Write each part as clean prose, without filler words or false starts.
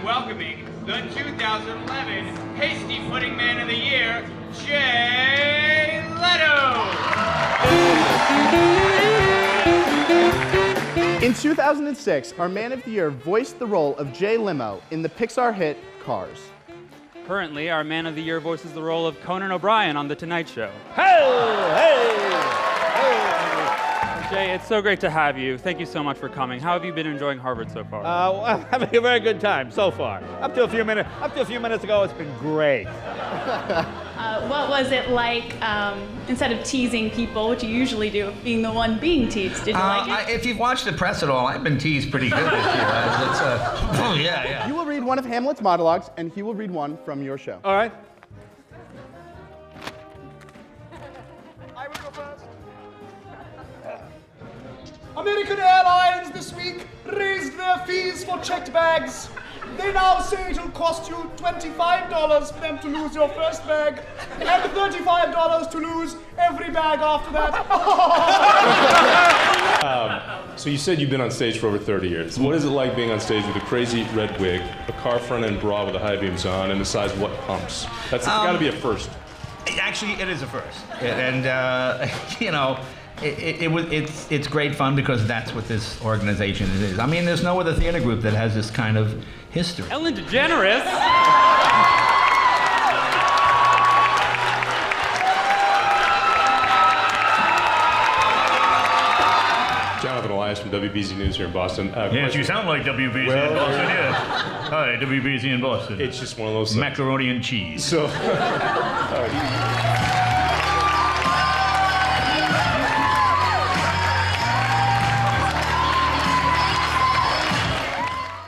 and welcoming the 2011 Hasty Pudding Man of the Year, Jay Leno. In 2006, our Man of the Year voiced the role of Jay Leno in the Pixar hit Cars. Currently, our Man of the Year voices the role of Conan O'Brien on The Tonight Show. Jay, it's so great to have you. Thank you so much for coming. How have you been enjoying Harvard so far? I'm having a very good time so far. Up to a few minutes ago, it's been great. What was it like, instead of teasing people, which you usually do, being the one being teased? Did you like it? If you've watched the press at all, I've been teased pretty good this year. Oh, yeah. You will read one of Hamlet's monologues, and he will read one from your show. All right. I will go first. American Airlines this week raised their fees for checked bags. They now say it'll cost you $25 for them to lose your first bag, and $35 to lose every bag after that. So you said you've been on stage for over 30 years. What is it like being on stage with a crazy red wig, a car front end bra with the high beams on, and the size what pumps? That's got to be a first. Actually, it is a first. And, you know, it's great fun because that's what this organization is. I mean, there's no other theater group that has this kind of history. Ellen DeGeneres? Jonathan Elias from WBZ News here in Boston. Yes, you sound like WBZ in Boston, yes. Hi, WBZ in Boston. It's just one of those things. Macaroni and cheese. So,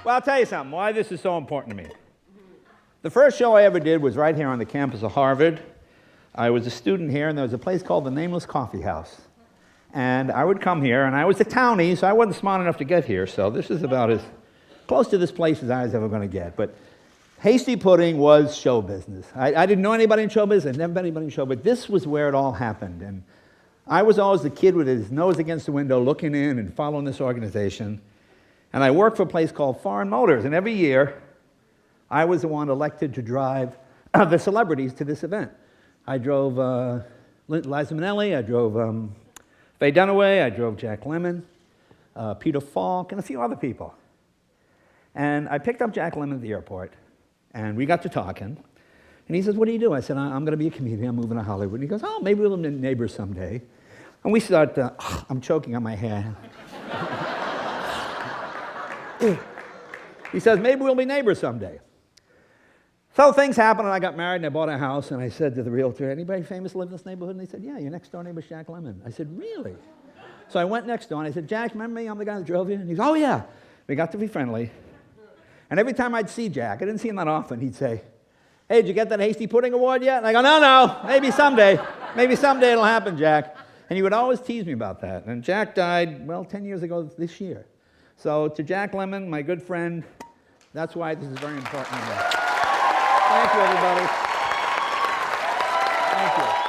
Well, I'll tell you something, why this is so important to me. The first show I ever did was right here on the campus of Harvard. I was a student here, and there was a place called the Nameless Coffee House. And I would come here, and I was a townie, so I wasn't smart enough to get here, so this is about as close to this place as I was ever going to get. But Hasty Pudding was show business. I didn't know anybody in show business, I'd never met anybody in show, but this was where it all happened. And I was always the kid with his nose against the window, looking in and following this organization. And I worked for a place called Foreign Motors, and every year, I was the one elected to drive the celebrities to this event. I drove Liza Minnelli, I drove Faye Dunaway, I drove Jack Lemmon, Peter Falk, and a few other people. And I picked up Jack Lemmon at the airport, and we got to talking. And he says, "What do you do?" I said, "I'm going to be a comedian, I'm moving to Hollywood." And he goes, "Oh, maybe we'll be neighbors someday." And we start, I'm choking on my hair. He says, "Maybe we'll be neighbors someday." So things happened, and I got married, and I bought a house, and I said to the realtor, "Anybody famous live in this neighborhood?" And they said, "Yeah, your next door neighbor's Jack Lemmon." I said, "Really?" So I went next door, and I said, "Jack, remember me? I'm the guy that drove you." And he goes, "Oh, yeah." We got to be friendly. And every time I'd see Jack, I didn't see him that often, he'd say, "Hey, did you get that Hasty Pudding Award yet?" And I go, "No, maybe someday. Maybe someday it'll happen, Jack." And he would always tease me about that. And Jack died, well, 10 years ago this year. So to Jack Lemmon, my good friend, that's why this is very important to me. Thank you, everybody. Thank you.